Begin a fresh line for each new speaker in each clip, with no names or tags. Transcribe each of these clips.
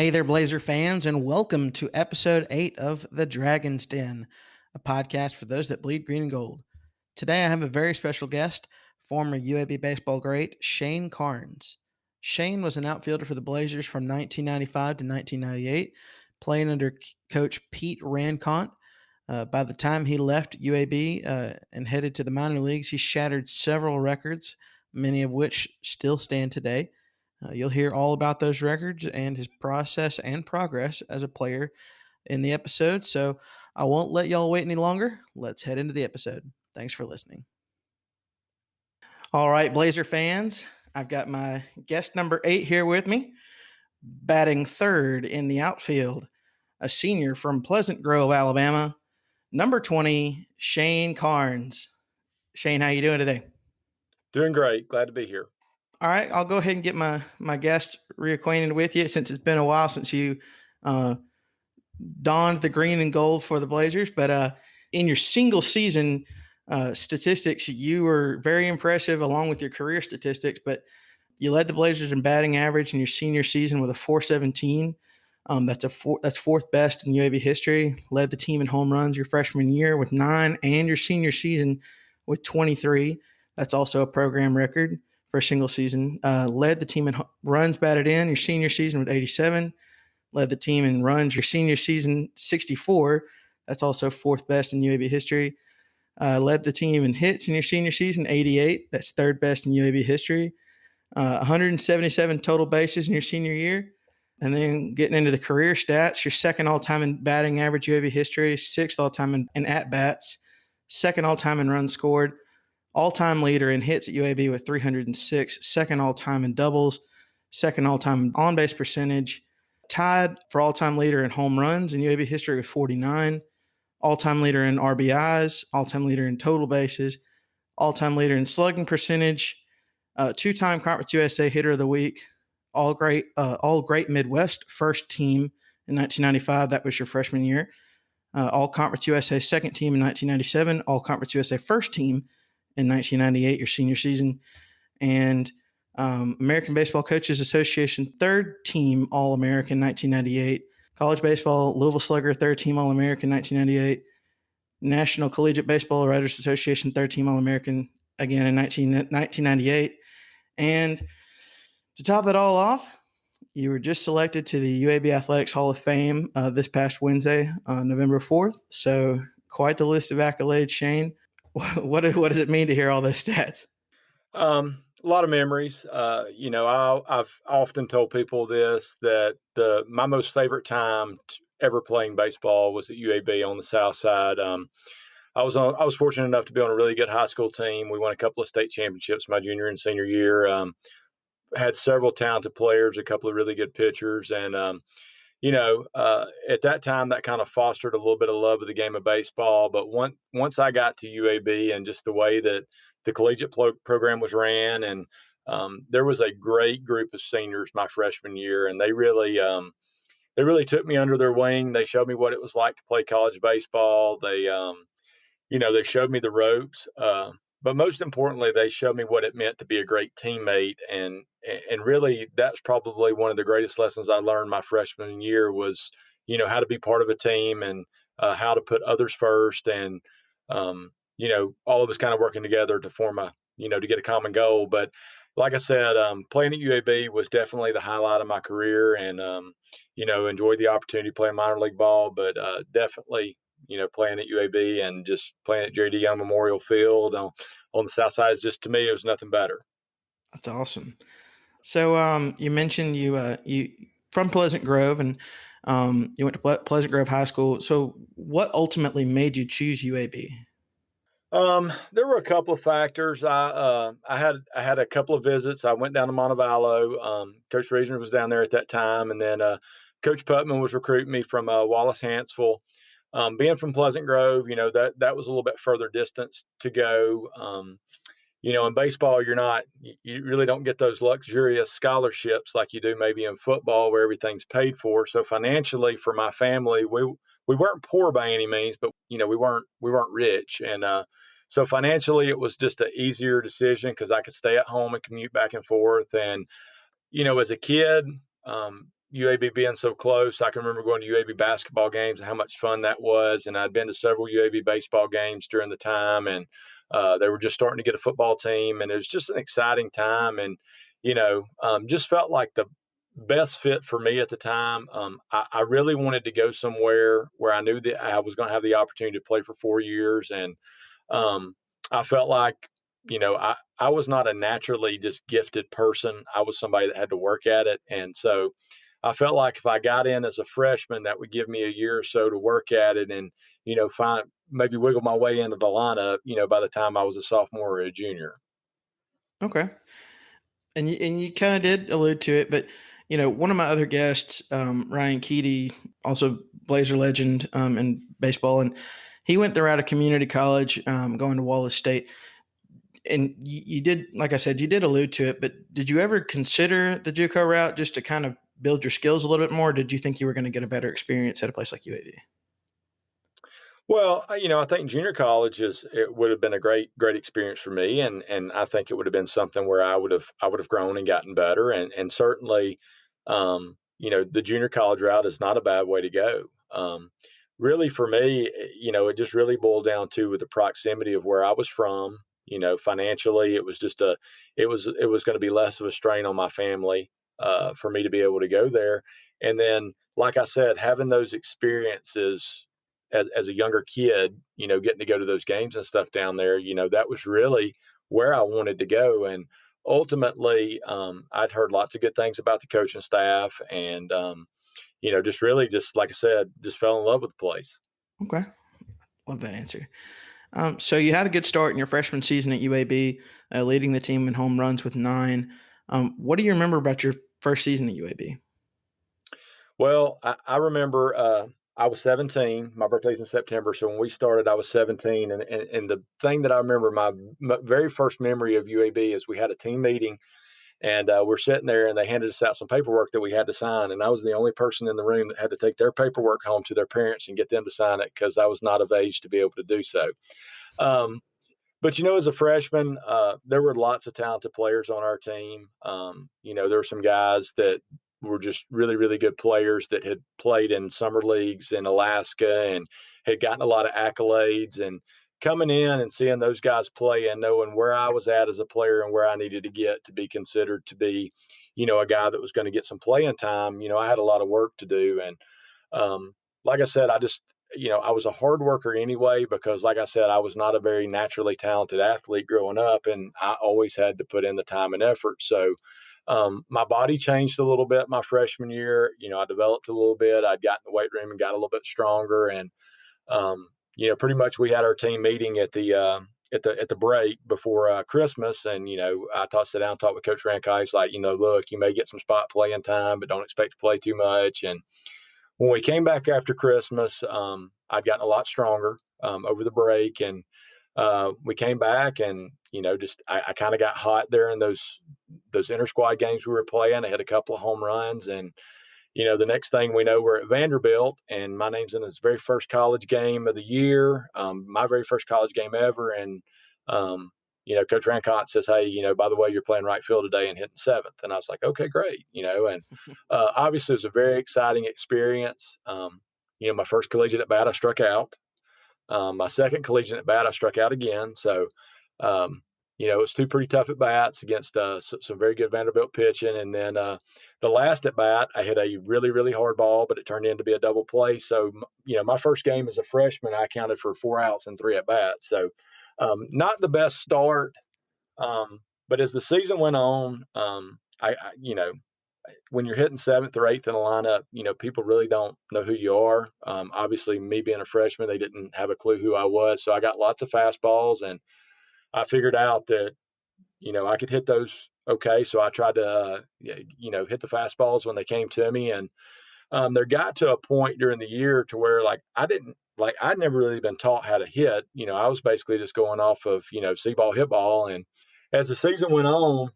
Hey there, Blazer fans, and welcome to episode 8 of The Dragon's Den, a podcast for those that bleed green and gold. Today I have a very special guest, former UAB baseball great Shayne Carnes. Shayne was an outfielder for the Blazers from 1995 to 1998, playing under coach Pete Rancont. By the time he left UAB and headed to the minor leagues, he shattered several records, many of which still stand today. You'll hear all about those records and his process and progress as a player in the episode. So I won't let y'all wait any longer. Let's head into the episode. Thanks for listening. All right, Blazer fans, I've got my guest number 8 here with me, batting third in the outfield, a senior from Pleasant Grove, Alabama, number 20, Shayne Carnes. Shayne, how you doing today?
Doing great. Glad to be here.
All right, I'll go ahead and get my guest reacquainted with you since it's been a while since you donned the green and gold for the Blazers. But in your single season statistics, you were very impressive along with your career statistics. But you led the Blazers in batting average in your senior season with a .417. That's fourth best in UAB history. Led the team in home runs your freshman year with 9, and your senior season with 23. That's also a program record for a single season. Led the team in runs batted in your senior season with 87. Led the team in runs your senior season 64. That's also fourth best in UAB history. Led the team in hits in your senior season 88. That's third best in UAB history. 177 total bases in your senior year. And then getting into the career stats, you're second all-time in batting average UAB history, sixth all-time in at-bats, second all-time in runs scored, all-time leader in hits at UAB with 306, second all-time in doubles, second all-time in on-base percentage, tied for all-time leader in home runs in UAB history with 49, all-time leader in RBIs, all-time leader in total bases, all-time leader in slugging percentage, two-time Conference USA Hitter of the Week, all great Midwest first team in 1995. That was your freshman year. All Conference USA second team in 1997, all Conference USA first team in 1998, your senior season, and American Baseball Coaches Association third team All-American 1998, College Baseball Louisville Slugger third team All-American 1998, National Collegiate Baseball Writers Association third team All-American again in 1998, and to top it all off, you were just selected to the UAB Athletics Hall of Fame this past Wednesday, November 4th. So quite the list of accolades, Shayne. What does it mean to hear all those stats?
A lot of memories. I've often told people this, that my most favorite time ever playing baseball was at UAB on the South Side. I was fortunate enough to be on a really good high school team. We won a couple of state championships my junior and senior year. Had several talented players, a couple of really good pitchers, and at that time, that kind of fostered a little bit of love of the game of baseball. But once I got to UAB and just the way that the collegiate program was ran, and there was a great group of seniors my freshman year, and they really took me under their wing. They showed me what it was like to play college baseball. They showed me the ropes. But most importantly, they showed me what it meant to be a great teammate, and really that's probably one of the greatest lessons I learned my freshman year was, how to be part of a team and how to put others first, and all of us kind of working together to form to get a common goal. But like I said, playing at UAB was definitely the highlight of my career, and enjoyed the opportunity to play minor league ball, but definitely playing at UAB and just playing at J.D. Young Memorial Field on the South Side, to me, it was nothing better.
That's awesome. So you mentioned you from Pleasant Grove, and you went to Pleasant Grove High School. So what ultimately made you choose UAB?
There were a couple of factors. I had a couple of visits. I went down to Montevallo. Coach Reasoner was down there at that time, and then Coach Putman was recruiting me from Wallace Hansville. Being from Pleasant Grove, that was a little bit further distance to go. In baseball, you really don't get those luxurious scholarships like you do maybe in football, where everything's paid for. So financially, for my family, we weren't poor by any means, but we weren't rich, and so financially, it was just an easier decision because I could stay at home and commute back and forth. And as a kid, UAB being so close, I can remember going to UAB basketball games and how much fun that was. And I'd been to several UAB baseball games during the time, and they were just starting to get a football team, and it was just an exciting time. And just felt like the best fit for me at the time. I really wanted to go somewhere where I knew that I was going to have the opportunity to play for 4 years, and um, I felt like, I was not a naturally just gifted person. I was somebody that had to work at it. And so I felt like if I got in as a freshman, that would give me a year or so to work at it and, find maybe wiggle my way into the lineup, by the time I was a sophomore or a junior.
Okay. And you kind of did allude to it, but one of my other guests, Ryan Keaty, also Blazer legend in baseball, and he went the route of community college, going to Wallace State. And you did, like I said, you did allude to it, but did you ever consider the JUCO route just to kind of build your skills a little bit more? Or did you think you were going to get a better experience at a place like UAB?
Well, I think junior college it would have been a great experience for me, and I think it would have been something where I would have grown and gotten better, and certainly, the junior college route is not a bad way to go. Really, for me, it just really boiled down to with the proximity of where I was from. Financially, it was going to be less of a strain on my family for me to be able to go there, and then, like I said, having those experiences as a younger kid, getting to go to those games and stuff down there, that was really where I wanted to go. And ultimately, I'd heard lots of good things about the coaching staff, and just really, just like I said, just fell in love with the place.
Okay. Love that answer. So you had a good start in your freshman season at UAB, leading the team in home runs with 9. What do you remember about your first season at UAB?
Well, I remember I was 17. My birthday's in September, so when we started, I was 17. And the thing that I remember, my very first memory of UAB is we had a team meeting, and we're sitting there, and they handed us out some paperwork that we had to sign. And I was the only person in the room that had to take their paperwork home to their parents and get them to sign it because I was not of age to be able to do so. Um, but as a freshman, there were lots of talented players on our team. There were some guys that were just really, really good players that had played in summer leagues in Alaska and had gotten a lot of accolades. And coming in and seeing those guys play and knowing where I was at as a player and where I needed to get to be considered to be, a guy that was going to get some playing time, I had a lot of work to do. And like I said, I was a hard worker anyway, because like I said, I was not a very naturally talented athlete growing up, and I always had to put in the time and effort. So my body changed a little bit my freshman year. I developed a little bit. I'd got in the weight room and got a little bit stronger. And, pretty much we had our team meeting at the break before Christmas. And, sat down and talked with Coach Rankai. He's like, look, you may get some spot playing time, but don't expect to play too much. And when we came back after Christmas, I'd gotten a lot stronger over the break, and we came back, and just I kind of got hot there in those inter squad games we were playing. I had a couple of home runs, and the next thing we know, we're at Vanderbilt, and my name's in his very first college game of the year, my very first college game ever, and Coach Rancott says, "Hey, by the way, you're playing right field today and hitting seventh." And I was like, "Okay, great," and obviously it was a very exciting experience. My first collegiate at bat, I struck out. My second collegiate at bat, I struck out again. So, it was two pretty tough at bats against some very good Vanderbilt pitching. And then the last at bat, I hit a really, really hard ball, but it turned into be a double play. So, my first game as a freshman, I counted for 4 outs and 3 at bats. So, not the best start. But as the season went on, when you're hitting seventh or eighth in a lineup, people really don't know who you are. Obviously, me being a freshman, they didn't have a clue who I was. So I got lots of fastballs, and I figured out that, I could hit those okay. So I tried to, hit the fastballs when they came to me. And there got to a point during the year to where, I'd never really been taught how to hit. I was basically just going off of, see ball, hit ball. And as the season went on,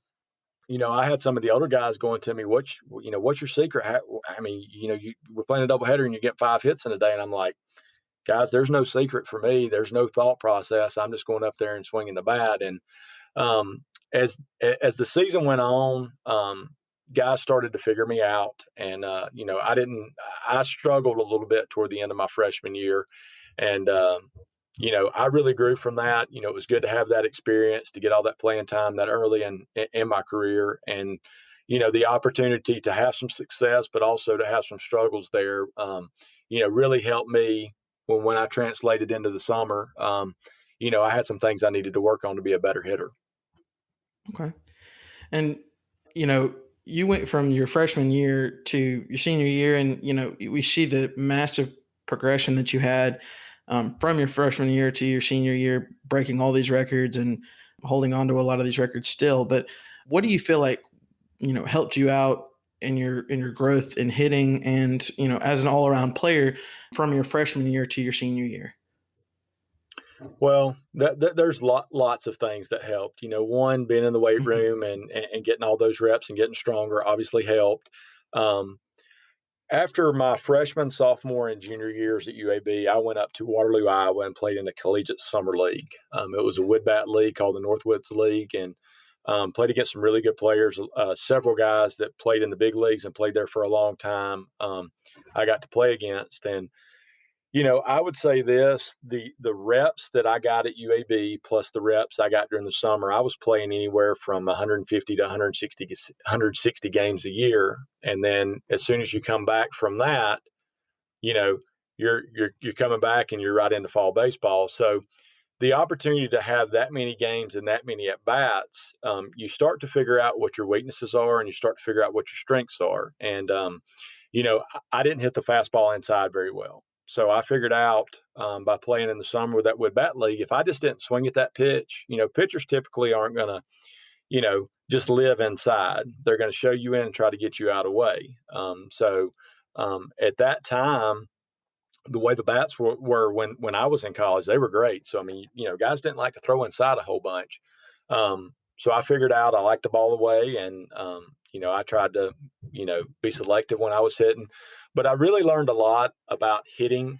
I had some of the older guys going to me, what's your secret? You we're playing a doubleheader and you get 5 hits in a day. And I'm like, guys, there's no secret for me. There's no thought process. I'm just going up there and swinging the bat. And um, as the season went on, guys started to figure me out, and I struggled a little bit toward the end of my freshman year, and I really grew from that. It was good to have that experience, to get all that playing time that early in my career, and the opportunity to have some success, but also to have some struggles there. Really helped me when I translated into the summer. I had some things I needed to work on to be a better hitter.
Okay. And, you know, you went from your freshman year to your senior year, and, we see the massive progression that you had from your freshman year to your senior year, breaking all these records and holding on to a lot of these records still. But what do you feel like, helped you out in your growth in hitting and, as an all around player from your freshman year to your senior year?
Well, there's lots of things that helped. One, being in the weight
Mhm.
room and getting all those reps and getting stronger obviously helped. Um, After my freshman, sophomore, and junior years at UAB, I went up to Waterloo, Iowa, and played in the collegiate summer league. It was a wood bat league called the Northwoods League, and played against some really good players. Several guys that played in the big leagues and played there for a long time. I got to play against, and I would say this: the reps that I got at UAB plus the reps I got during the summer, I was playing anywhere from 150 to 160 games a year. And then as soon as you come back from that, you know, you're coming back and you're right into fall baseball. So the opportunity to have that many games and that many at bats, you start to figure out what your weaknesses are, and you start to figure out what your strengths are. And I didn't hit the fastball inside very well. So I figured out by playing in the summer with that wood bat league, if I just didn't swing at that pitch, pitchers typically aren't going to, just live inside. They're going to show you in and try to get you out of the way. At that time, the way the bats were when I was in college, they were great. So I mean, guys didn't like to throw inside a whole bunch. So I figured out I liked the ball away, and I tried to be selective when I was hitting. But I really learned a lot about hitting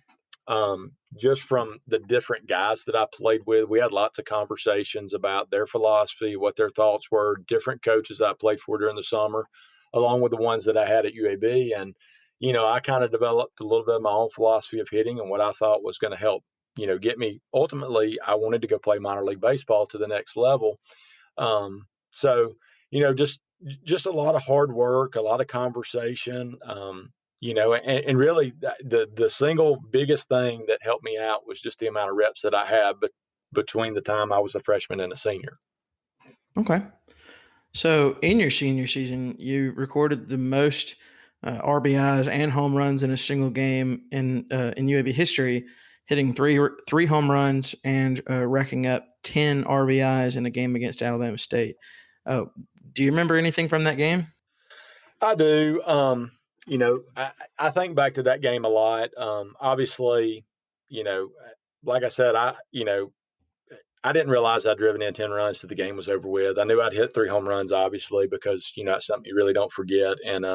just from the different guys that I played with. We had lots of conversations about their philosophy, what their thoughts were. Different coaches I played for during the summer, along with the ones that I had at UAB, and I kind of developed a little bit of my own philosophy of hitting and what I thought was going to help, get me. Ultimately, I wanted to go play minor league baseball to the next level. Um, so, just a lot of hard work, a lot of conversation, and really the single biggest thing that helped me out was just the amount of reps that I had, but between the time I was a freshman and a senior.
Okay. So in your senior season, you recorded the most RBIs and home runs in a single game in UAB history, hitting three home runs and racking up 10 RBIs in a game against Alabama State. Uh, do you remember anything from that game?
I do. I think back to that game a lot. Obviously, you know, like I said, I didn't realize I'd driven in 10 runs till the game was over with. I knew I'd hit 3 home runs, obviously, because, it's something you really don't forget. And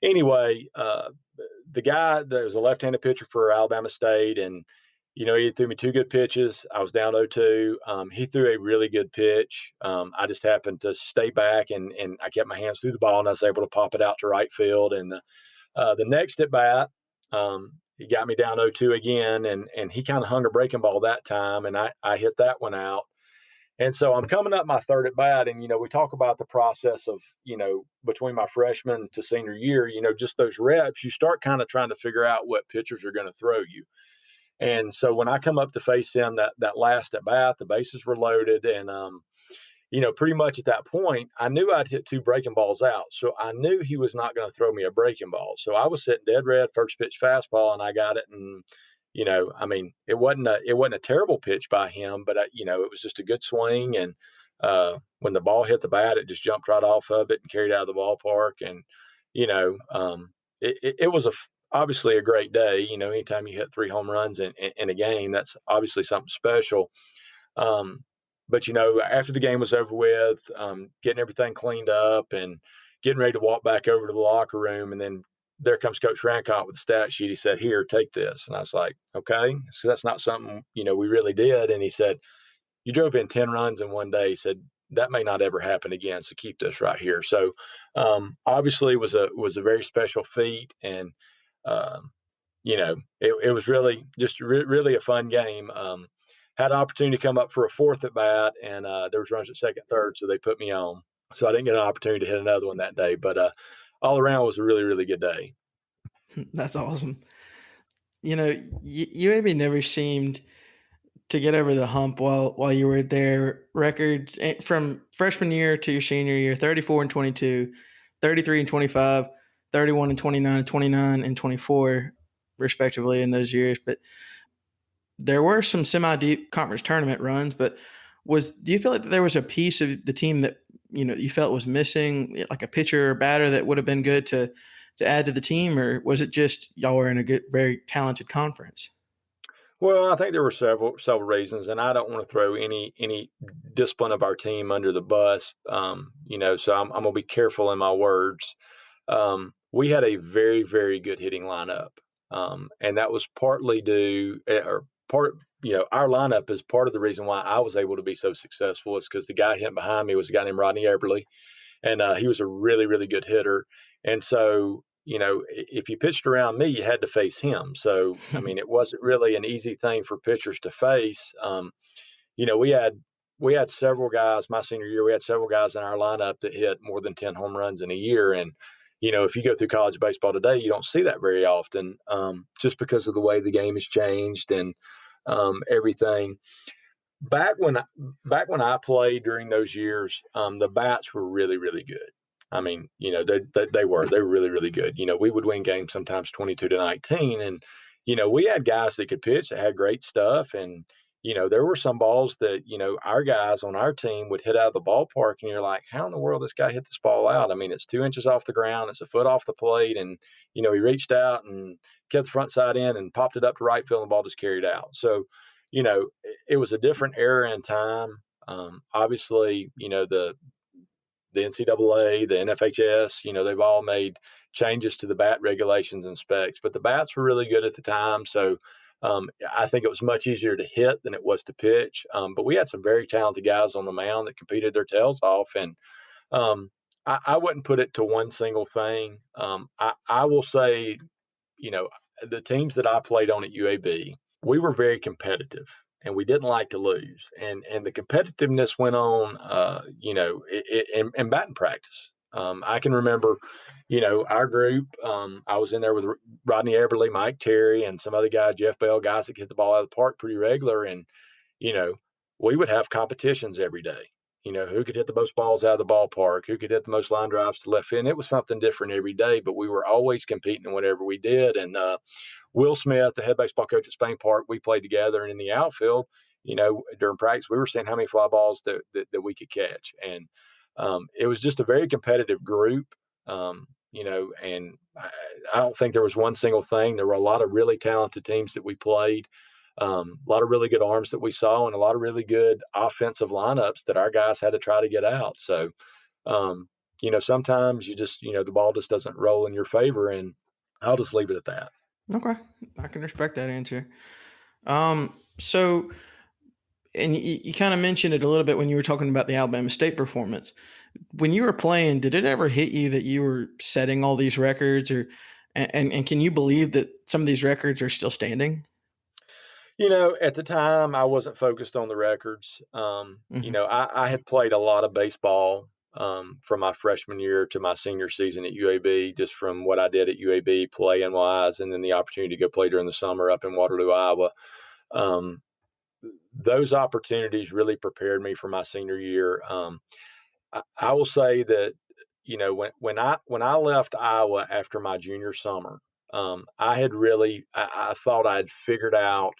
anyway, the guy that was a left-handed pitcher for Alabama State, and he threw me 2 good pitches. I was down 0-2. He threw a really good pitch. I just happened to stay back, and I kept my hands through the ball, and I was able to pop it out to right field. And the next at bat, he got me down 0-2 again, and he kind of hung a breaking ball that time, and I hit that one out. And so I'm coming up my third at bat, and we talk about the process of between my freshman to senior year, just those reps. You start kind of trying to figure out what pitchers are going to throw you. And so when I come up to face him, that last at bat, the bases were loaded, and pretty much at that point, I knew I'd hit 2 breaking balls out, so I knew he was not going to throw me a breaking ball. So I was sitting dead red, first pitch fastball, and I got it, and I mean, it wasn't a terrible pitch by him, but it was just a good swing. And when the ball hit the bat, it just jumped right off of it and carried out of the ballpark. And you know, it was obviously a great day. Anytime you hit 3 home runs in a game, that's obviously something special. But after the game was over with, getting everything cleaned up and getting ready to walk back over to the locker room, and then there comes Coach Rancott with the stat sheet. He said, "Here, take this." And I was like, "Okay." So that's not something we really did. And he said, "You drove in 10 runs in one day." He said, that may not ever happen again. So keep this right here. So obviously, it was a very special feat, and um, it was really just really a fun game. Had an opportunity to come up for a fourth at bat, and there was runs at second, third, so they put me on. So I didn't get an opportunity to hit another one that day, but all around was a really, really good day.
That's awesome. UAB never seemed to get over the hump while you were there. Records from freshman year to your senior year: 34 and 22, 33 and 25, 31 and 29, 29 and 24, respectively in those years. But there were some semi-deep conference tournament runs. But do you feel like there was a piece of the team that you felt was missing, like a pitcher or batter that would have been good to add to the team, or was it just y'all were in a good, very talented conference?
Well, I think there were several reasons, and I don't want to throw any discipline of our team under the bus. So I'm gonna be careful in my words. We had a very, very good hitting lineup. And that was partly due, or part, our lineup is part of the reason why I was able to be so successful is because the guy hitting behind me was a guy named Rodney Eberly, and he was a really, really good hitter. And so, if you pitched around me, you had to face him. So, I mean, it wasn't really an easy thing for pitchers to face. You know, we had we had several guys my senior year. We had several guys in our lineup that hit more than 10 home runs in a year, and if you go through college baseball today, you don't see that very often, just because of the way the game has changed and everything. Back when I played during those years, the bats were really, really good. I mean, they were really, really good. We would win games sometimes 22-19, and we had guys that could pitch that had great stuff, and there were some balls that our guys on our team would hit out of the ballpark, and you're like, how in the world this guy hit this ball out? I mean, it's 2 inches off the ground, it's a foot off the plate, and he reached out and kept the front side in and popped it up to right field, and the ball just carried out. So it was a different era in time. Obviously, the NCAA, the NFHS, they've all made changes to the bat regulations and specs, but the bats were really good at the time. So I think it was much easier to hit than it was to pitch. But we had some very talented guys on the mound that competed their tails off. And um, I wouldn't put it to one single thing. I will say, you know, the teams that I played on at UAB, we were very competitive and we didn't like to lose. And the competitiveness went on, in batting practice. I can remember, our group. I was in there with Rodney Eberly, Mike Terry, and some other guys, Jeff Bell, guys that hit the ball out of the park pretty regular. And you know, we would have competitions every day. Who could hit the most balls out of the ballpark, who could hit the most line drives to left field. It was something different every day, but we were always competing in whatever we did. And Will Smith, the head baseball coach at Spain Park, we played together. And in the outfield, during practice, we were seeing how many fly balls that we could catch. And it was just a very competitive group. And I don't think there was one single thing. There were a lot of really talented teams that we played, a lot of really good arms that we saw, and a lot of really good offensive lineups that our guys had to try to get out. So, sometimes you just, the ball just doesn't roll in your favor, and I'll just leave it at that.
Okay, I can respect that answer. So, and you kind of mentioned it a little bit when you were talking about the Alabama State performance. When you were playing, did it ever hit you that you were setting all these records, and can you believe that some of these records are still standing?
At the time, I wasn't focused on the records.
Hmm.
I had played a lot of baseball from my freshman year to my senior season at UAB, just from what I did at UAB playing wise, and then the opportunity to go play during the summer up in Waterloo, Iowa. Um, those opportunities really prepared me for my senior year. I will say that when I left Iowa after my junior summer, I thought I'd figured out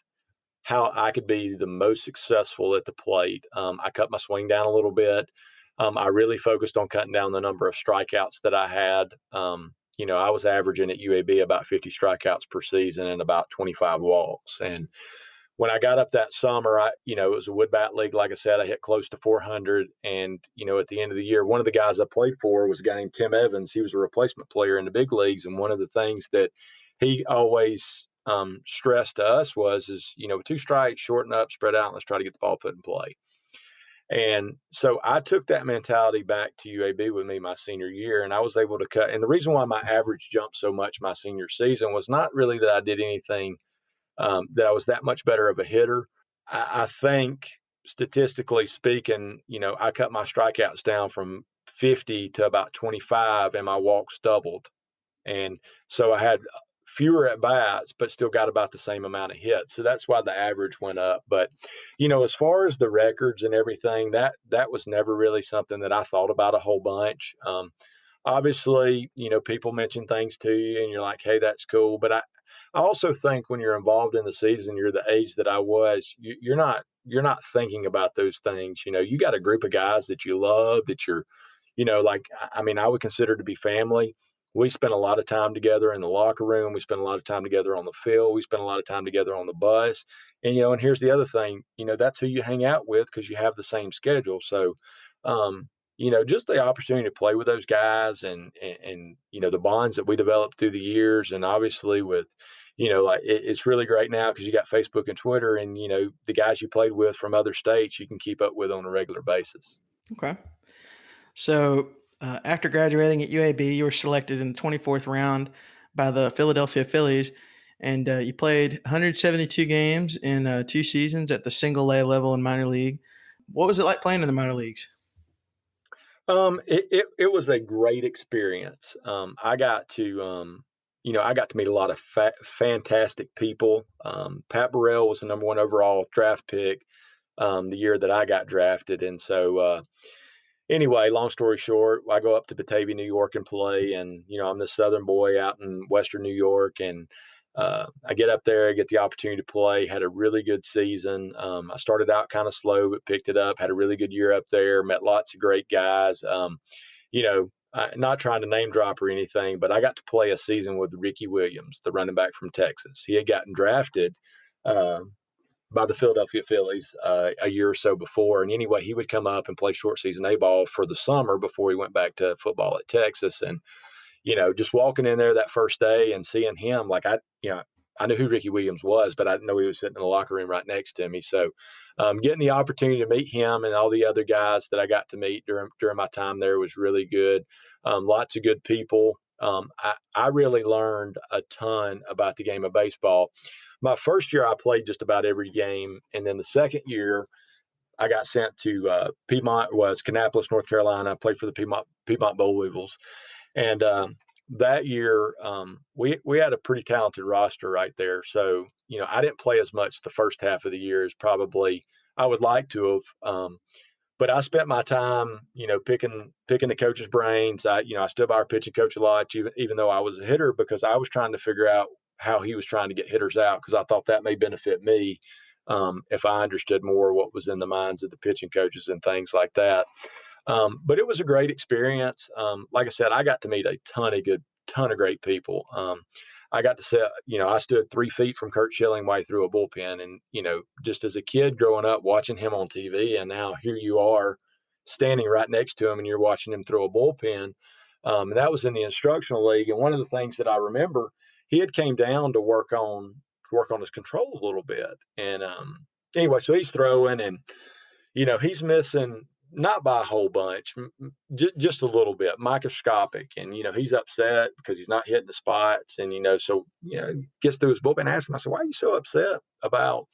how I could be the most successful at the plate. I cut my swing down a little bit. I really focused on cutting down the number of strikeouts that I had. I was averaging at UAB about 50 strikeouts per season and about 25 walks. And when I got up that summer, it was a wood bat league. Like I said, I hit close to 400. And, at the end of the year, one of the guys I played for was a guy named Tim Evans. He was a replacement player in the big leagues. And one of the things that he always stressed to us was, 2 strikes, shorten up, spread out, and let's try to get the ball put in play. And so I took that mentality back to UAB with me my senior year, and I was able to cut. And the reason why my average jumped so much my senior season was not really that I did anything that I was that much better of a hitter. I think statistically speaking, I cut my strikeouts down from 50 to about 25, and my walks doubled. And so I had fewer at bats, but still got about the same amount of hits. So that's why the average went up. But as far as the records and everything, that was never really something that I thought about a whole bunch. Obviously, people mention things to you, and you're like, "Hey, that's cool." But I also think when you're involved in the season, you're the age that I was. You're not thinking about those things. You got a group of guys that you love, that you're, like I mean, I would consider to be family. We spent a lot of time together in the locker room. We spent a lot of time together on the field. We spent a lot of time together on the bus. And here's the other thing, that's who you hang out with because you have the same schedule. So, just the opportunity to play with those guys and the bonds that we developed through the years, and obviously with, like it's really great now because you got Facebook and Twitter, and the guys you played with from other states you can keep up with on a regular basis.
Okay. So after graduating at UAB, you were selected in the 24th round by the Philadelphia Phillies, and you played 172 games in 2 seasons at the single A level in minor league. What was it like playing in the minor leagues?
It was a great experience. I got to meet a lot of fantastic people. Pat Burrell was the number one overall draft pick the year that I got drafted, and so anyway, long story short, I go up to Batavia, New York, and play. And I'm this Southern boy out in Western New York, and I get up there, I get the opportunity to play. Had a really good season. I started out kind of slow, but picked it up. Had a really good year up there. Met lots of great guys. Not trying to name drop or anything, but I got to play a season with Ricky Williams, the running back from Texas. He had gotten drafted. Uh, by the Philadelphia Phillies a year or so before. And anyway, he would come up and play short season A ball for the summer before he went back to football at Texas. And, just walking in there that first day and seeing him, like I knew who Ricky Williams was, but I didn't know he was sitting in the locker room right next to me. So getting the opportunity to meet him and all the other guys that I got to meet during my time there was really good. Lots of good people. I really learned a ton about the game of baseball. My first year, I played just about every game, and then the second year, I got sent to Piedmont, was Kannapolis, North Carolina. I played for the Piedmont Boll Eagles, and that year we had a pretty talented roster right there. So I didn't play as much the first half of the year as probably I would like to have. But I spent my time, picking the coach's brains. I stood by our pitching coach a lot, even though I was a hitter, because I was trying to figure out how he was trying to get hitters out, because I thought that may benefit me if I understood more what was in the minds of the pitching coaches and things like that. But it was a great experience. Like I said, I got to meet a ton of great people. I got to sit, I stood 3 feet from Kurt Schilling while he threw a bullpen. And, just as a kid growing up, watching him on TV, and now here you are standing right next to him and you're watching him throw a bullpen. And that was in the instructional league. And one of the things that I remember, he had came down to work on his control a little bit. And anyway, so he's throwing, and he's missing not by a whole bunch, just a little bit, microscopic. And, he's upset because he's not hitting the spots. And, so, gets through his bullpen. I asked him, I said, why are you so upset about,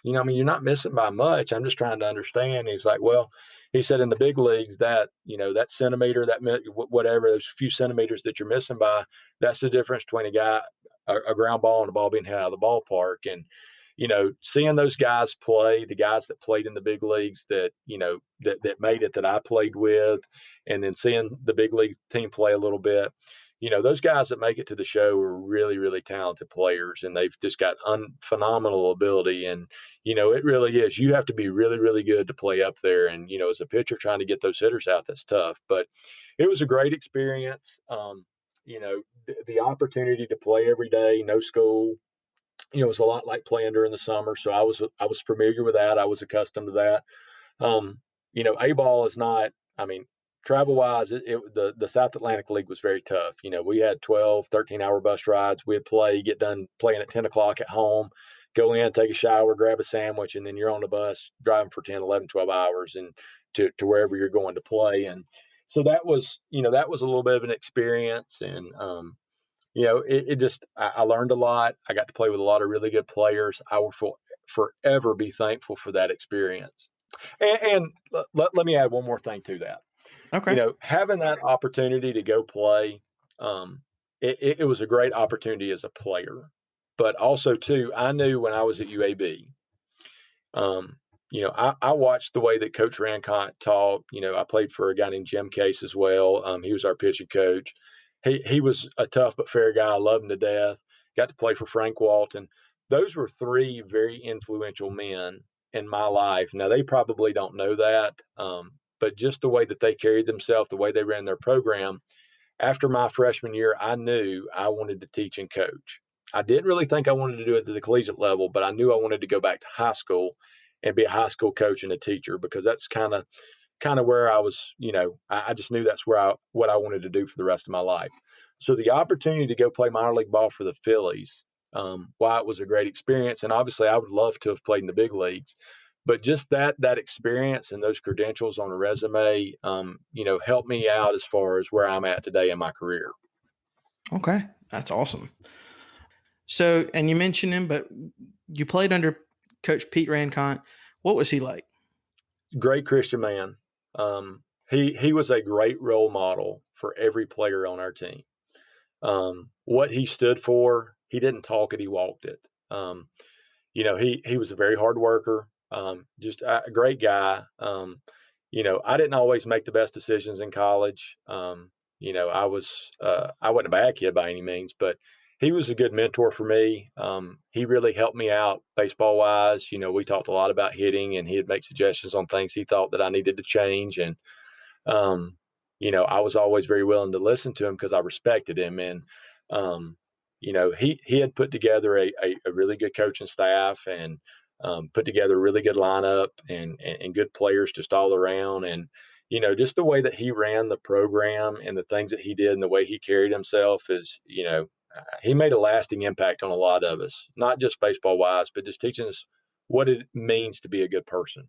you're not missing by much. I'm just trying to understand. He's like, well, he said in the big leagues that, that centimeter, that whatever, those few centimeters that you're missing by, that's the difference between a ground ball and a ball being hit out of the ballpark. And, seeing those guys play, the guys that played in the big leagues that, that made it, that I played with, and then seeing the big league team play a little bit, those guys that make it to the show are really, really talented players, and they've just got phenomenal ability. And, it really is. You have to be really, really good to play up there. And, as a pitcher trying to get those hitters out, that's tough. But it was a great experience. The opportunity to play every day, no school, it was a lot like playing during the summer. So I was familiar with that. I was accustomed to that. A ball is not, I mean, travel wise, the South Atlantic League was very tough. We had 12, 13-hour bus rides. We'd get done playing at 10 o'clock at home, go in, take a shower, grab a sandwich, and then you're on the bus driving for 10, 11, 12 hours and to wherever you're going to play. And so that was, that was a little bit of an experience. And, it just, I learned a lot. I got to play with a lot of really good players. I will forever be thankful for that experience. And let me add one more thing to that.
Okay.
Having that opportunity to go play, it was a great opportunity as a player. But also, too, I knew when I was at UAB, um, I watched the way that Coach Rancott taught. I played for a guy named Jim Case as well. He was our pitching coach. He was a tough but fair guy. I loved him to death. Got to play for Frank Walton. Those were three very influential men in my life. Now, they probably don't know that, but just the way that they carried themselves, the way they ran their program, after my freshman year, I knew I wanted to teach and coach. I didn't really think I wanted to do it at the collegiate level, but I knew I wanted to go back to high school and be a high school coach and a teacher because that's kind of where I was, I just knew that's what I wanted to do for the rest of my life. So the opportunity to go play minor league ball for the Phillies, while it was a great experience, and obviously I would love to have played in the big leagues, but just that experience and those credentials on a resume, helped me out as far as where I'm at today in my career.
Okay. That's awesome. So, and you mentioned him, but you played under Coach Pete Rancott. What was he like?
Great Christian man. He was a great role model for every player on our team. What he stood for, he didn't talk it, he walked it. He was a very hard worker, just a great guy. I didn't always make the best decisions in college. I wasn't a bad kid by any means, but he was a good mentor for me. He really helped me out baseball wise. We talked a lot about hitting, and he'd make suggestions on things he thought that I needed to change. And um, I was always very willing to listen to him because I respected him. And he had put together a really good coaching staff and put together a really good lineup and good players just all around. And just the way that he ran the program and the things that he did and the way he carried himself is, he made a lasting impact on a lot of us, not just baseball wise, but just teaching us what it means to be a good person.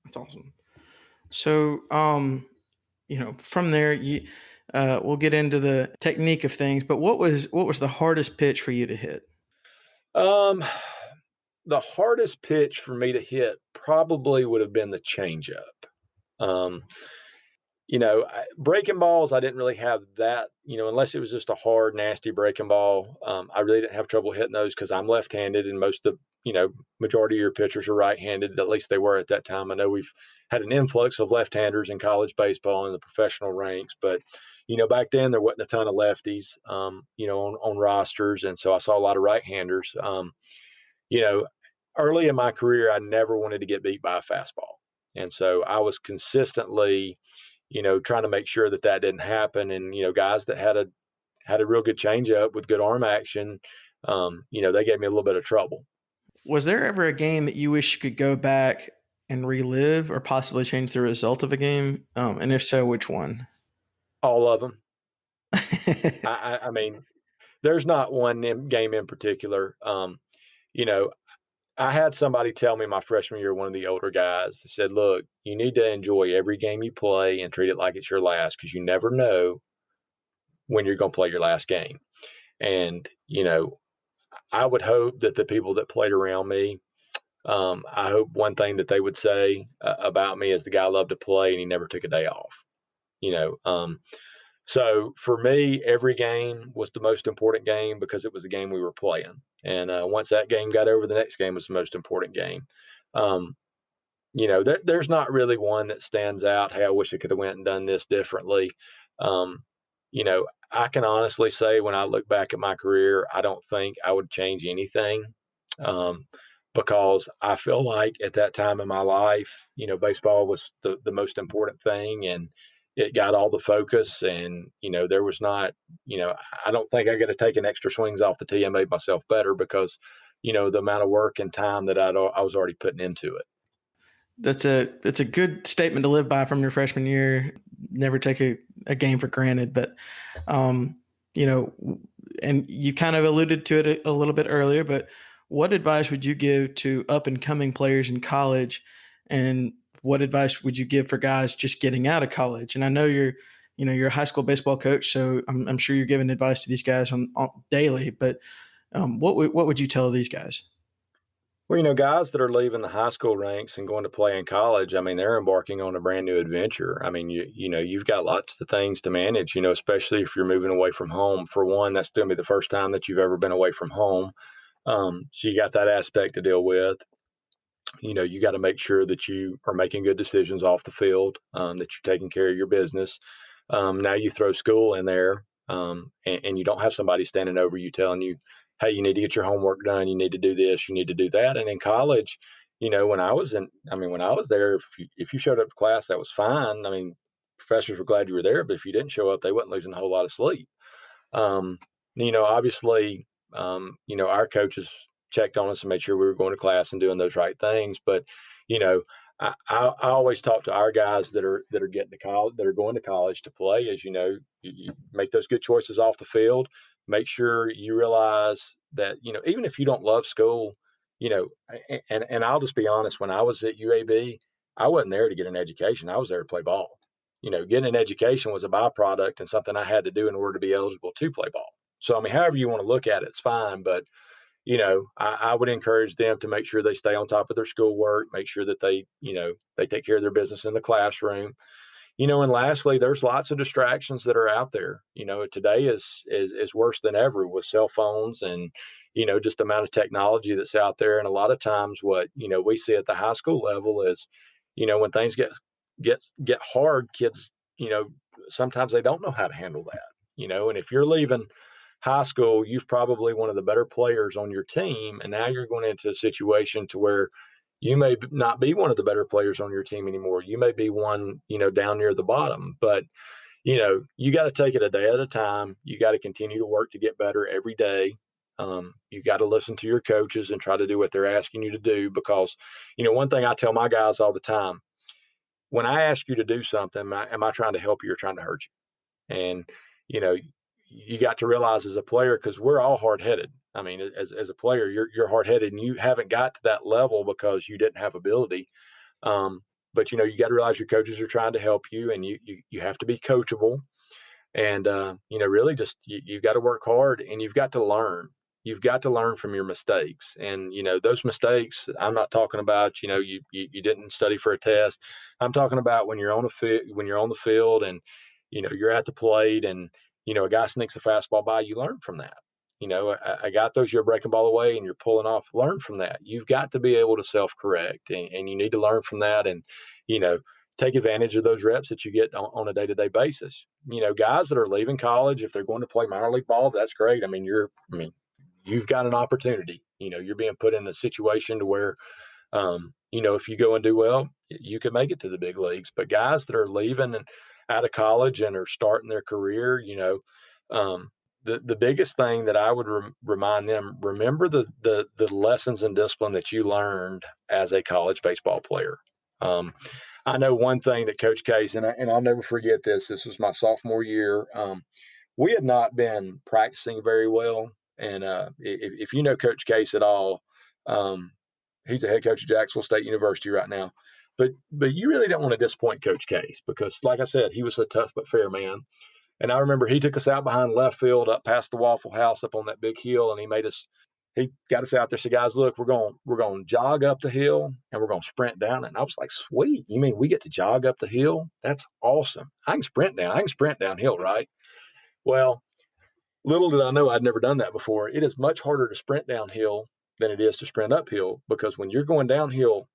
That's awesome. So, from there, we'll get into the technique of things. But what was the hardest pitch for you to hit?
Um, the hardest pitch for me to hit probably would have been the changeup. Um, breaking balls, I didn't really have that, unless it was just a hard, nasty breaking ball. I really didn't have trouble hitting those because I'm left-handed, and most of, majority of your pitchers are right-handed. At least they were at that time. I know we've had an influx of left-handers in college baseball in the professional ranks, but back then there wasn't a ton of lefties, on rosters, and so I saw a lot of right-handers. You know, Early in my career, I never wanted to get beat by a fastball, and so I was consistently trying to make sure that that didn't happen. And guys that had a real good changeup with good arm action, they gave me a little bit of trouble.
Was there ever a game that you wish you could go back and relive, or possibly change the result of a game? And if so, which one?
All of them. I mean, there's not one game in particular. You know, I had somebody tell me my freshman year, one of the older guys, that said, "Look, you need to enjoy every game you play and treat it like it's your last because you never know when you're going to play your last game." And I would hope that the people that played around me, I hope one thing that they would say about me is the guy loved to play and he never took a day off. You know, so for me, every game was the most important game because it was the game we were playing. And once that game got over, the next game was the most important game. Um, there's not really one that stands out. Hey, I wish I could have went and done this differently. Um, I can honestly say when I look back at my career, I don't think I would change anything, um, because I feel like at that time in my life, baseball was the most important thing, and it got all the focus. And there was not, I don't think I got to take an extra swings off the tee and made myself better because the amount of work and time that I was already putting into it.
That's a good statement to live by from your freshman year. Never take a game for granted, but um, you know, and you kind of alluded to it a little bit earlier. But what advice would you give to up and coming players in college, and what advice would you give for guys just getting out of college? And I know you're a high school baseball coach, so I'm sure you're giving advice to these guys on daily. But what would you tell these guys?
Well, guys that are leaving the high school ranks and going to play in college, I mean, they're embarking on a brand new adventure. I mean, you've got lots of things to manage, especially if you're moving away from home. For one, that's going to be the first time that you've ever been away from home. So you got that aspect to deal with. You got to make sure that you are making good decisions off the field, that you're taking care of your business. Now you throw school in there, and you don't have somebody standing over you telling you, hey, you need to get your homework done. You need to do this. You need to do that. And in college, when I was there, if you showed up to class, that was fine. I mean, professors were glad you were there, but if you didn't show up, they wasn't losing a whole lot of sleep. Um, obviously, our coaches checked on us and made sure we were going to class and doing those right things. But, you know, I always talk to our guys that are getting to college, that are going to college to play, is, you make those good choices off the field. Make sure you realize that, even if you don't love school, and I'll just be honest, when I was at UAB, I wasn't there to get an education. I was there to play ball. Getting an education was a byproduct and something I had to do in order to be eligible to play ball. So, I mean, however you want to look at it, it's fine. But, I would encourage them to make sure they stay on top of their schoolwork, make sure that they take care of their business in the classroom. And lastly, there's lots of distractions that are out there. Today is worse than ever with cell phones and, just the amount of technology that's out there. And a lot of times what, we see at the high school level is, when things get hard, kids, sometimes they don't know how to handle that. And if you're leaving high school, you've probably one of the better players on your team, and now you're going into a situation to where you may not be one of the better players on your team anymore. You may be one, down near the bottom, but you got to take it a day at a time. You got to continue to work to get better every day. You got to listen to your coaches and try to do what they're asking you to do, because, one thing I tell my guys all the time: when I ask you to do something, am I trying to help you or trying to hurt you? And, you know, you got to realize as a player, because we're all hard headed. I mean, as a player, you're hard headed and you haven't got to that level because you didn't have ability. But, you got to realize your coaches are trying to help you, and you have to be coachable. And, really just you've got to work hard, and you've got to learn. You've got to learn from your mistakes. And, those mistakes, I'm not talking about, you didn't study for a test. I'm talking about when you're when you're on the field and, you're at the plate and, a guy sneaks a fastball by, you learn from that. I got those, you're breaking ball away and you're pulling off, learn from that. You've got to be able to self-correct, and you need to learn from that. And, you know, take advantage of those reps that you get on a day-to-day basis. Guys that are leaving college, if they're going to play minor league ball, that's great. I mean, you've got an opportunity. You're being put in a situation to where, if you go and do well, you could make it to the big leagues. But guys that are leaving and out of college and are starting their career, the biggest thing that I would remind them: remember the lessons and discipline that you learned as a college baseball player. I know one thing that Coach Case, and I'll never forget this. This was my sophomore year. We had not been practicing very well, and if you know Coach Case at all, he's the head coach at Jacksonville State University right now. But you really don't want to disappoint Coach Case, because, like I said, he was a tough but fair man. And I remember he took us out behind left field, up past the Waffle House, up on that big hill, and he got us out there. Said, guys, look, we're going to jog up the hill and we're going to sprint down it. And I was like, sweet. You mean we get to jog up the hill? That's awesome. I can sprint downhill, right? Well, little did I know, I'd never done that before. It is much harder to sprint downhill than it is to sprint uphill, because when you're going downhill,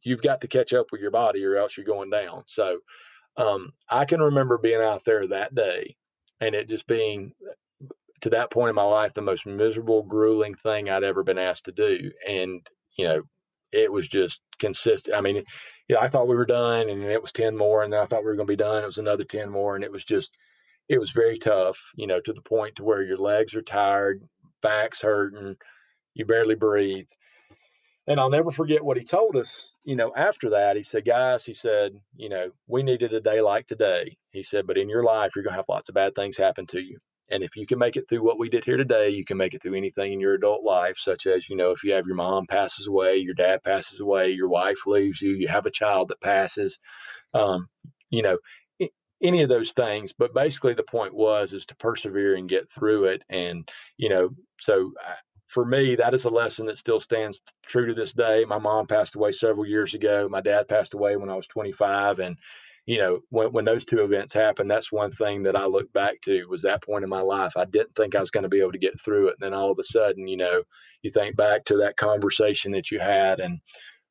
you've got to catch up with your body or else you're going down. So I can remember being out there that day and it just being, to that point in my life, the most miserable, grueling thing I'd ever been asked to do. And, it was just consistent. I mean, I thought we were done, and it was 10 more, and then I thought we were going to be done. It was another 10 more. And it was very tough, to the point to where your legs are tired, back's hurting, you barely breathe. And I'll never forget what he told us, after that. He said, guys, we needed a day like today. He said, but in your life, you're going to have lots of bad things happen to you. And if you can make it through what we did here today, you can make it through anything in your adult life, such as, if you have your mom passes away, your dad passes away, your wife leaves you, you have a child that passes, um, you know, any of those things. But basically the point is to persevere and get through it. And, so for me, that is a lesson that still stands true to this day. My mom passed away several years ago. My dad passed away when I was 25. And, when those two events happened, that's one thing that I look back to was that point in my life. I didn't think I was going to be able to get through it. And then all of a sudden, you think back to that conversation that you had, and,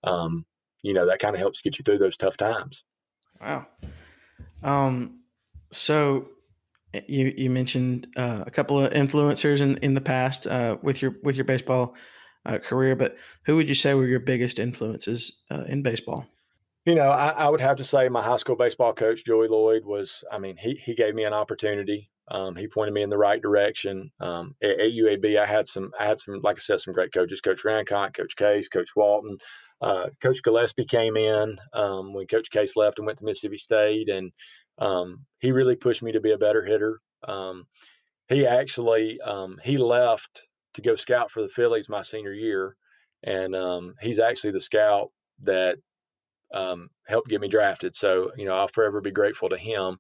that kind of helps get you through those tough times.
Wow. So you mentioned a couple of influencers in the past with your baseball career, but who would you say were your biggest influences in baseball?
I would have to say my high school baseball coach, Joey Lloyd, he gave me an opportunity. He pointed me in the right direction. At UAB, I had some, like I said, some great coaches, Coach Rancott, Coach Case, Coach Walton. Coach Gillespie came in when Coach Case left and went to Mississippi State, and he really pushed me to be a better hitter. He actually he left to go scout for the Phillies my senior year, and he's actually the scout that helped get me drafted. So, I'll forever be grateful to him.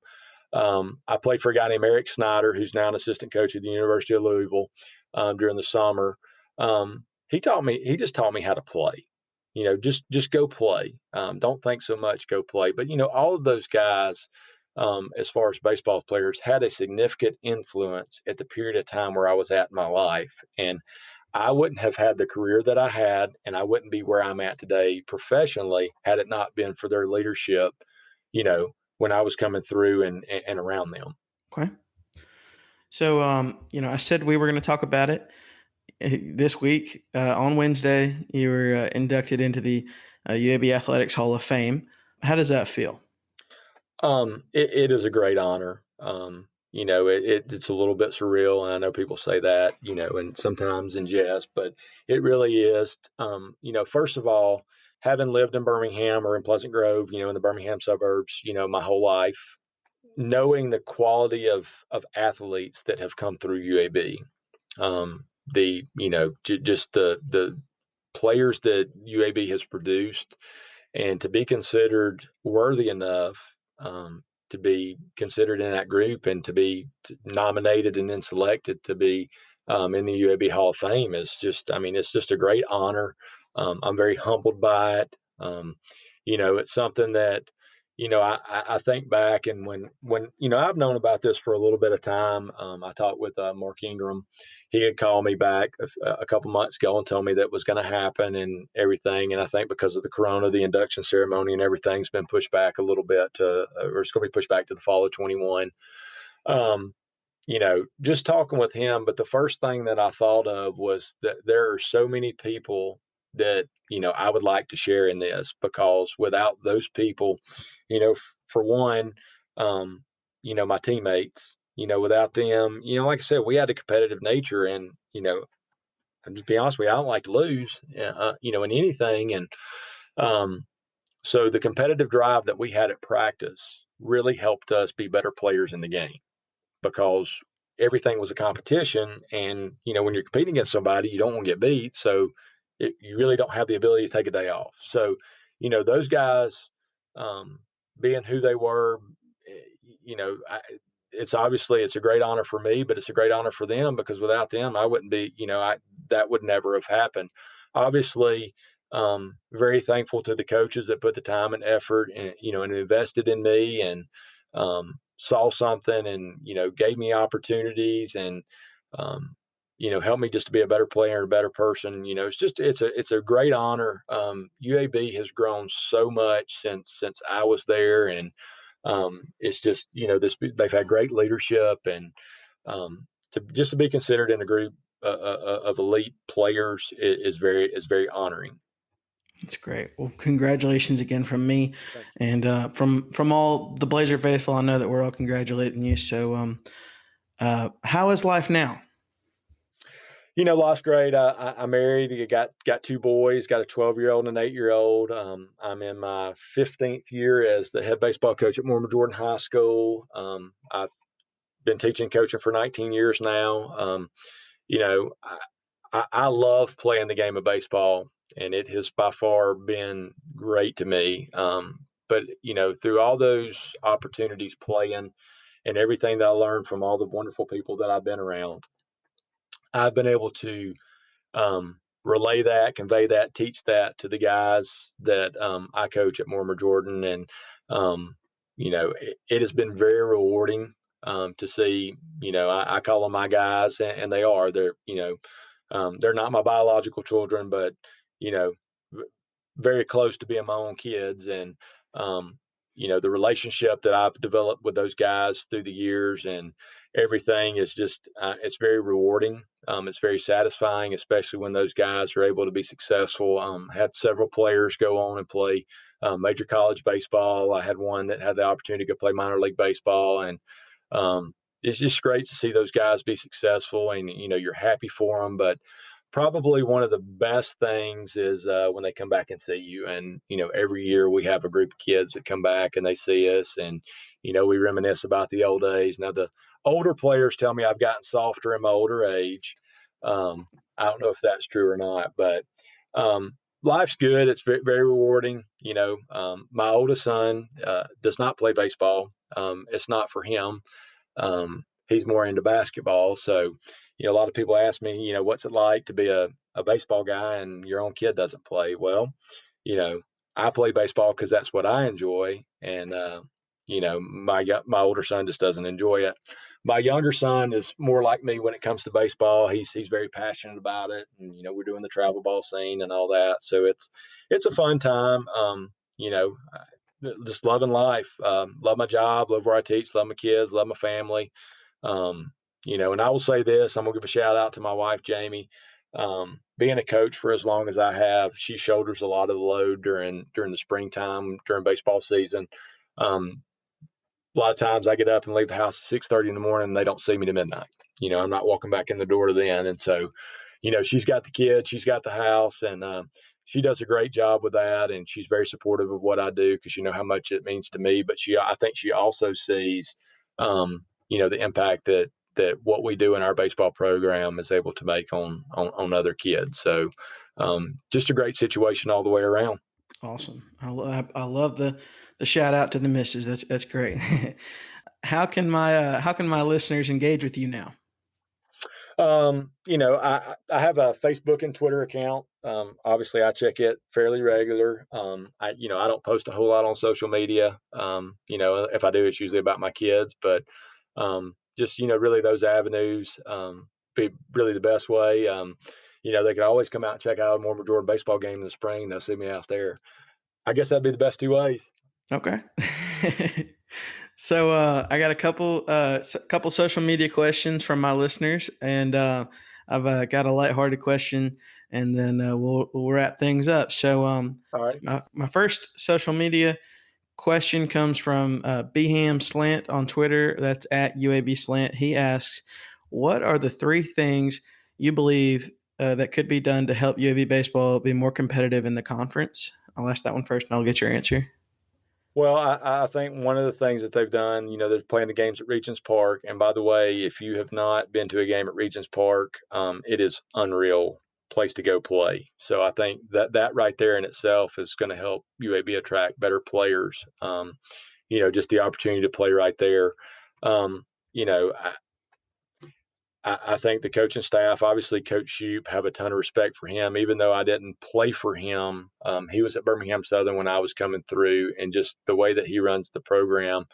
I played for a guy named Eric Snyder, who's now an assistant coach at the University of Louisville during the summer. He just taught me how to play. Just go play. Don't think so much, go play. But, all of those guys, as far as baseball players, had a significant influence at the period of time where I was at in my life. And I wouldn't have had the career that I had, and I wouldn't be where I'm at today professionally had it not been for their leadership, when I was coming through and around them.
Okay. So, I said we were going to talk about it this week. On Wednesday, you were inducted into the UAB Athletics Hall of Fame. How does that feel?
It is a great honor. It's a little bit surreal, and I know people say that, and sometimes in jest, but it really is. First of all, having lived in Birmingham or in Pleasant Grove, in the Birmingham suburbs, my whole life, knowing the quality of athletes that have come through UAB, just the players that UAB has produced, and to be considered worthy enough to be considered in that group and to be nominated and then selected to be in the UAB Hall of Fame is it's just a great honor. I'm very humbled by it. It's something that, I think back, and when I've known about this for a little bit of time. I talked with Mark Ingram. He had called me back a couple months ago and told me that was going to happen and everything. And I think because of the corona, the induction ceremony and everything's been pushed back a little bit or it's going to be pushed back to the fall of 21. Just talking with him. But the first thing that I thought of was that there are so many people that, I would like to share in this, because without those people, for one, my teammates, without them, like I said, we had a competitive nature, and, I'm just be honest with you, I don't like to lose, in anything. And so the competitive drive that we had at practice really helped us be better players in the game, because everything was a competition. And, when you're competing against somebody, you don't want to get beat. So you really don't have the ability to take a day off. So, those guys, being who they were, it's a great honor for me, but it's a great honor for them, because without them, I wouldn't be, that would never have happened. Obviously, very thankful to the coaches that put the time and effort and invested in me, and saw something and, gave me opportunities, and, helped me just to be a better player and a better person. It's a great honor. UAB has grown so much since I was there. And it's just, they've had great leadership, and to be considered in a group of elite players is very honoring.
That's great. Well, congratulations again from me,
Thank you.
and from all the Blazer faithful. I know that we're all congratulating you. So, how is life now?
Life's great. I'm married. I got two boys. Got a 12-year-old and an 8-year-old. I'm in my 15th year as the head baseball coach at Mortimer Jordan High School. I've been teaching, coaching for 19 years now. You know, I love playing the game of baseball, and it has by far been great to me. But you know, through all those opportunities playing and everything that I learned from all the wonderful people that I've been around, I've been able to relay that, convey that, teach that to the guys that I coach at Mortimer Jordan, and you know, it has been very rewarding to see. You know, I call them my guys, and they are. They're not my biological children, but you know, very close to being my own kids, and um, you know, the relationship that I've developed with those guys through the years and everything is just it's very rewarding. It's very satisfying, especially when those guys are able to be successful. Had several players go on and play major college baseball. I had one that had the opportunity to go play minor league baseball, and it's just great to see those guys be successful. And you know, you're happy for them, but probably one of the best things is when they come back and see you. And you know, every year we have a group of kids that come back and they see us, and you know, we reminisce about the old days. Now the older players tell me I've gotten softer in my older age. I don't know if that's true or not, but life's good. It's very, very rewarding. You know, my oldest son does not play baseball. It's not for him. He's more into basketball. So, you know, a lot of people ask me, you know, what's it like to be a baseball guy and your own kid doesn't play? Well, you know, I play baseball because that's what I enjoy. And, you know, my older son just doesn't enjoy it. My younger son is more like me when it comes to baseball. He's very passionate about it, and you know, we're doing the travel ball scene and all that. So it's a fun time. You know, just loving life. Love my job, love where I teach, love my kids, love my family. Um, you know, and I will say this: I'm gonna give a shout out to my wife, Jamie. Being a coach for as long as I have, she shoulders a lot of the load during the springtime, during baseball season. Um, a lot of times I get up and leave the house at 6:30 in the morning, and they don't see me to midnight. You know, I'm not walking back in the door to then, and so, you know, she's got the kids, she's got the house, and she does a great job with that, and she's very supportive of what I do because you know how much it means to me. But I think she also sees, you know, the impact that what we do in our baseball program is able to make on other kids. So, just a great situation all the way around.
Awesome. I love the shout out to the misses. That's great. How can my listeners engage with you now?
You know, I have a Facebook and Twitter account. Obviously, I check it fairly regular. You know, I don't post a whole lot on social media. You know, if I do, it's usually about my kids. But just you know, really those avenues be really the best way. You know, they can always come out and check out a Mortimer Jordan baseball game in the spring. They'll see me out there. I guess that'd be the best two ways.
Okay. So I got a couple social media questions from my listeners, and I've got a lighthearted question, and then we'll wrap things up. So
All right.
my first social media question comes from Beham Slant on Twitter. That's at UAB Slant. He asks, "What are the three things you believe that could be done to help UAB baseball be more competitive in the conference?" I'll ask that one first, and I'll get your answer.
Well, I think one of the things that they've done, you know, they're playing the games at Regents Park. And by the way, if you have not been to a game at Regents Park, it is unreal place to go play. So I think that right there in itself is going to help UAB attract better players. You know, just the opportunity to play right there. You know, I think the coaching staff, obviously Coach Shoup, have a ton of respect for him. Even though I didn't play for him, he was at Birmingham Southern when I was coming through, and just the way that he runs the program,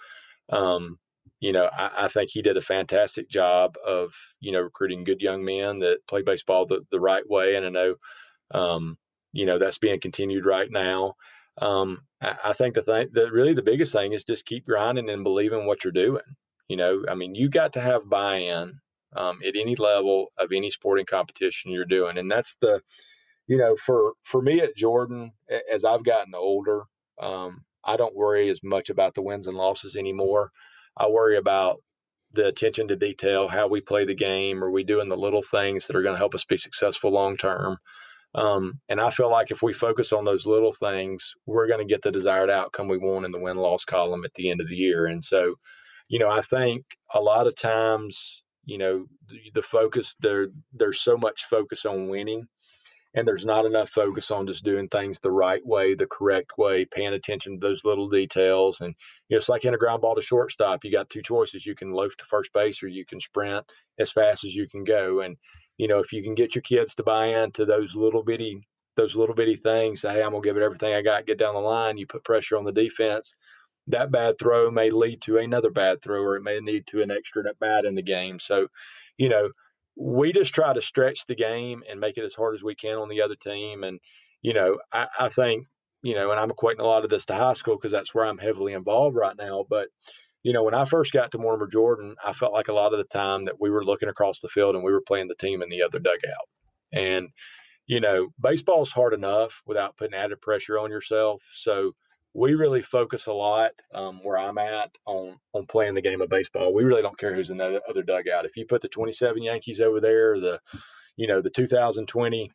um, you know, I think he did a fantastic job of, you know, recruiting good young men that play baseball the right way. And I know, you know, that's being continued right now. I think really the biggest thing is just keep grinding and believing what you're doing. You know, I mean, you got to have buy-in at any level of any sporting competition you're doing. And that's you know, for me at Jordan, as I've gotten older, I don't worry as much about the wins and losses anymore. I worry about the attention to detail, how we play the game. Are we doing the little things that are going to help us be successful long term? And I feel like if we focus on those little things, we're going to get the desired outcome we want in the win loss column at the end of the year. And so I think a lot of times, the focus there's so much focus on winning, and there's not enough focus on just doing things the right way, the correct way, paying attention to those little details. And it's like in a ground ball to shortstop, you got two choices: you can loaf to first base, or you can sprint as fast as you can go. And if you can get your kids to buy into those little bitty things, say, hey, I'm gonna give it everything I got, get down the line. You put pressure on the defense. That bad throw may lead to another bad throw, or it may lead to an extra at bat in the game. So, you know, we just try to stretch the game and make it as hard as we can on the other team. And, I think, and I'm equating a lot of this to high school because that's where I'm heavily involved right now. But, when I first got to Mortimer Jordan, I felt like a lot of the time that we were looking across the field and we were playing the team in the other dugout. And, baseball's hard enough without putting added pressure on yourself. So we really focus a lot where I'm at on playing the game of baseball. We really don't care who's in the other dugout. If you put the 27 Yankees over there, the 2020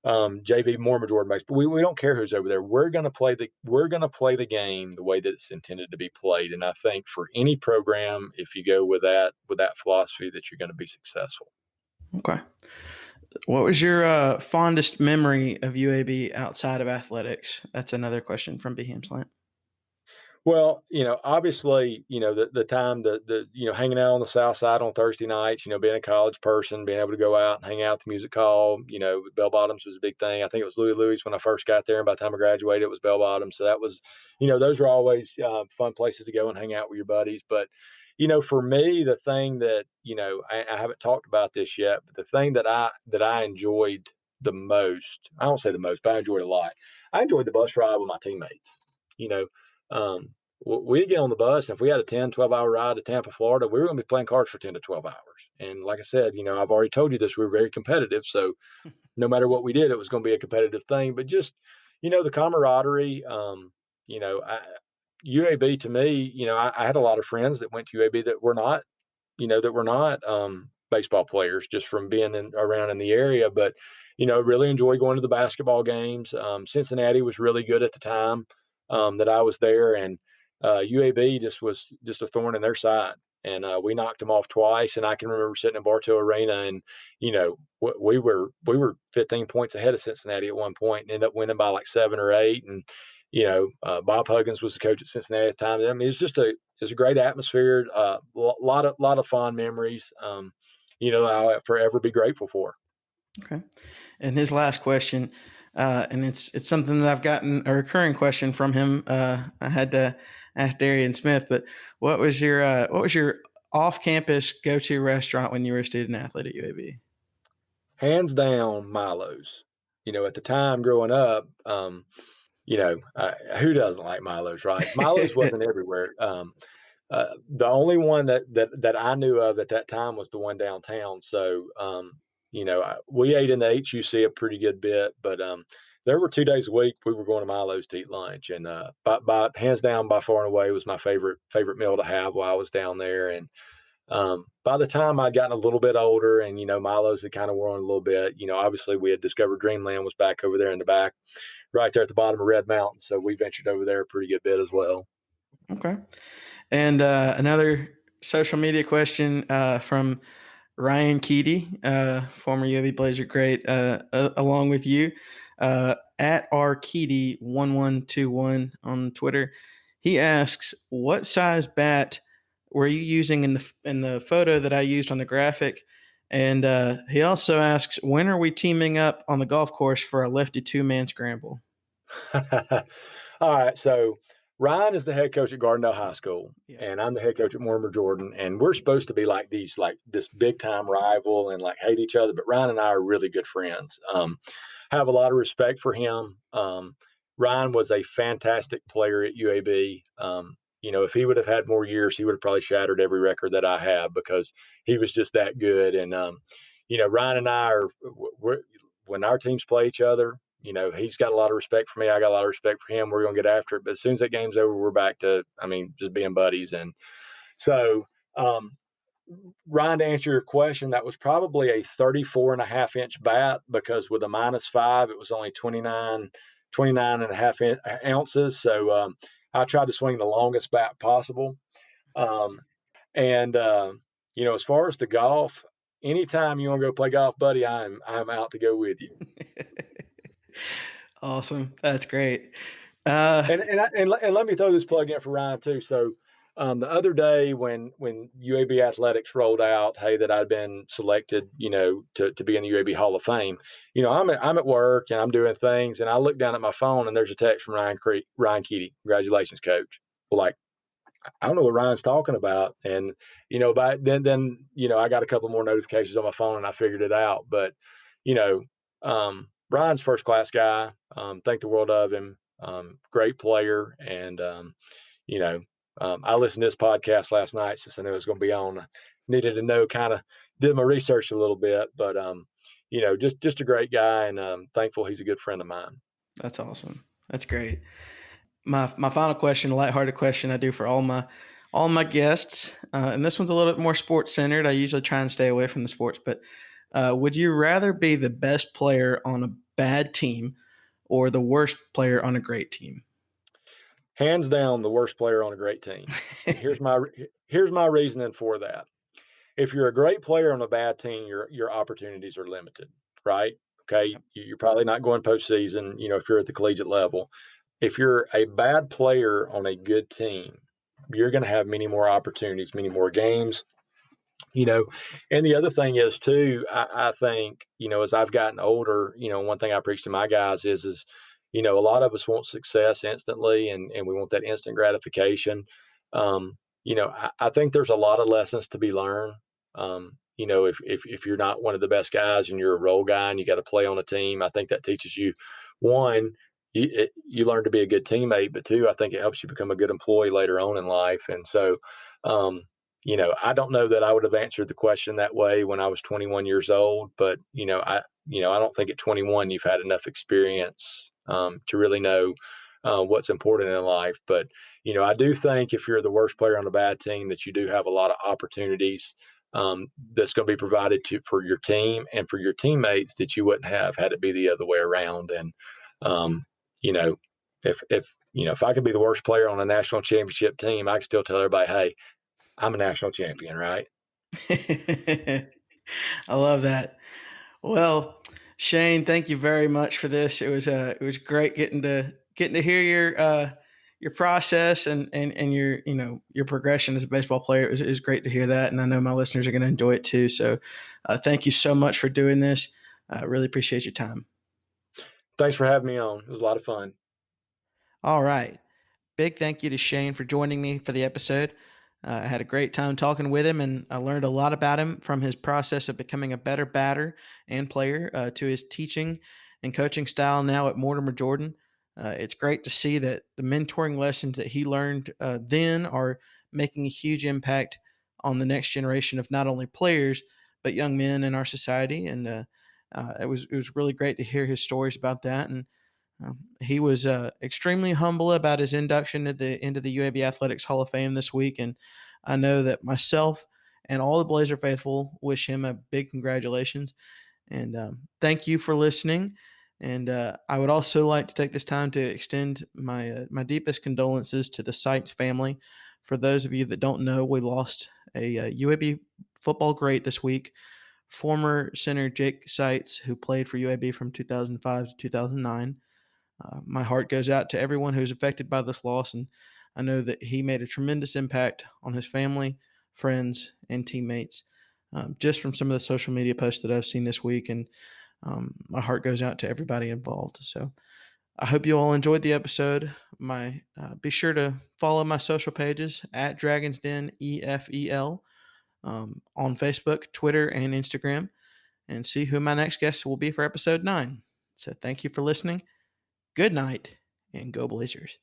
JV Mortimer Jordan baseball, we don't care who's over there. We're gonna play the game the way that it's intended to be played. And I think for any program, if you go with that philosophy, that you're going to be successful.
Okay. What was your fondest memory of UAB outside of athletics? That's another question from BHAM Slant.
Well, obviously, the time hanging out on the South Side on Thursday nights, being a college person, being able to go out and hang out at the music hall, Bell Bottoms was a big thing. I think it was Louis when I first got there. And by the time I graduated, it was Bell Bottoms. So that was, those were always fun places to go and hang out with your buddies. But, for me, the thing that, I haven't talked about this yet, but the thing that I enjoyed the most, I don't say the most, but I enjoyed a lot. I enjoyed the bus ride with my teammates. You know, we'd get on the bus, and if we had a 10, 12-hour ride to Tampa, Florida, we were going to be playing cards for 10 to 12 hours. And like I said, I've already told you this, we were very competitive. So no matter what we did, it was going to be a competitive thing. But just, the camaraderie, UAB to me, I had a lot of friends that went to UAB that were not, baseball players, just from being around in the area. But, really enjoy going to the basketball games. Cincinnati was really good at the time that I was there, and UAB was just a thorn in their side. And we knocked them off twice. And I can remember sitting in Bartow Arena, and we were 15 points ahead of Cincinnati at one point, and ended up winning by like 7 or 8. And Bob Huggins was the coach at Cincinnati at the time. I mean, it's a great atmosphere. Lot of fond memories. I'll forever be grateful for.
Okay. And his last question, and it's something that I've gotten a recurring question from him. I had to ask Darian Smith, but what was your off-campus go-to restaurant when you were a student athlete at UAB?
Hands down, Milo's. At the time growing up, who doesn't like Milo's, right? Milo's wasn't everywhere. The only one that I knew of at that time was the one downtown. So, we ate in the HUC a pretty good bit, but there were 2 days a week we were going to Milo's to eat lunch, and by hands down, by far and away, was my favorite meal to have while I was down there. And by the time I'd gotten a little bit older, and Milo's had kind of worn a little bit, obviously we had discovered Dreamland was back over there in the back, right there at the bottom of Red Mountain. So we ventured over there a pretty good bit as well.
Okay. And another social media question from Ryan Keedy, former UAB Blazer great, along with you, at rkeedy1121 on Twitter. He asks, what size bat were you using in the photo that I used on the graphic? And he also asks, when are we teaming up on the golf course for a lefty 2-man scramble?
All right. So Ryan is the head coach at Gardendale High School,
Yeah.
and I'm the head coach at Mortimer Jordan. And we're supposed to be like this big time rival and like hate each other. But Ryan and I are really good friends. Have a lot of respect for him. Ryan was a fantastic player at UAB. If he would have had more years, he would have probably shattered every record that I have, because he was just that good. And, Ryan and I when our teams play each other, he's got a lot of respect for me. I got a lot of respect for him. We're going to get after it. But as soon as that game's over, we're back to, just being buddies. And so, Ryan, to answer your question, that was probably a 34.5-inch bat, because with a -5, it was only 29.5 ounces. So I tried to swing the longest bat possible. And as far as the golf, anytime you want to go play golf, buddy, I'm out to go with you.
Awesome. That's great. Uh,
And let me throw this plug in for Ryan too. So the other day when UAB athletics rolled out, hey, that I'd been selected, to be in the UAB Hall of Fame. I'm at work and I'm doing things, and I look down at my phone and there's a text from Ryan Keaty, congratulations, coach. Well, like, I don't know what Ryan's talking about, and but then I got a couple more notifications on my phone and I figured it out. But you know, Ryan's first class guy. Think the world of him. Great player, and I listened to this podcast last night since I knew it was going to be on. I needed to know, kind of did my research a little bit, but just a great guy, and thankful he's a good friend of mine.
that's awesome. That's great. My final question, a lighthearted question I do for all my guests, and this one's a little bit more sports centered. I usually try and stay away from the sports, but would you rather be the best player on a bad team or the worst player on a great team?
Hands down, the worst player on a great team. And here's my reasoning for that. If you're a great player on a bad team, your opportunities are limited, right? Okay, you're probably not going postseason. If you're at the collegiate level, if you're a bad player on a good team, you're going to have many more opportunities, many more games. you know and the other thing is too, I think, as I've gotten older, one thing I preach to my guys is a lot of us want success instantly, and we want that instant gratification. I think there's a lot of lessons to be learned. If you're not one of the best guys and you're a role guy and you got to play on a team, I think that teaches you, one, you learn to be a good teammate, but two, I think it helps you become a good employee later on in life. And so um, I don't know that I would have answered the question that way when I was 21 years old, but I don't think at 21 you've had enough experience to really know what's important in life. But I do think if you're the worst player on a bad team, that you do have a lot of opportunities that's going to be provided for your team and for your teammates that you wouldn't have had it be the other way around. And um, you know, if I could be the worst player on a national championship team, I could still tell everybody, hey, I'm a national champion, right?
I love that. Well, Shayne, thank you very much for this. It was great getting to hear your process and your progression as a baseball player. It was great to hear that, and I know my listeners are going to enjoy it too. So, thank you so much for doing this. I really appreciate your time.
Thanks for having me on. It was a lot of fun.
All right. Big thank you to Shayne for joining me for the episode. I had a great time talking with him, and I learned a lot about him from his process of becoming a better batter and player to his teaching and coaching style now at Mortimer Jordan. It's great to see that the mentoring lessons that he learned then are making a huge impact on the next generation of not only players but young men in our society. And it was really great to hear his stories about that. And he was extremely humble about his induction into the UAB Athletics Hall of Fame this week, and I know that myself and all the Blazer faithful wish him a big congratulations. And thank you for listening. And I would also like to take this time to extend my deepest condolences to the Seitz family. For those of you that don't know, we lost a UAB football great this week, former center Jake Seitz, who played for UAB from 2005 to 2009. My heart goes out to everyone who's affected by this loss, and I know that he made a tremendous impact on his family, friends, and teammates. Just from some of the social media posts that I've seen this week, and my heart goes out to everybody involved. So I hope you all enjoyed the episode. Be sure to follow my social pages at Dragons Den EFEL on Facebook, Twitter, and Instagram, and see who my next guest will be for episode 9. So thank you for listening. Good night, and go Blazers.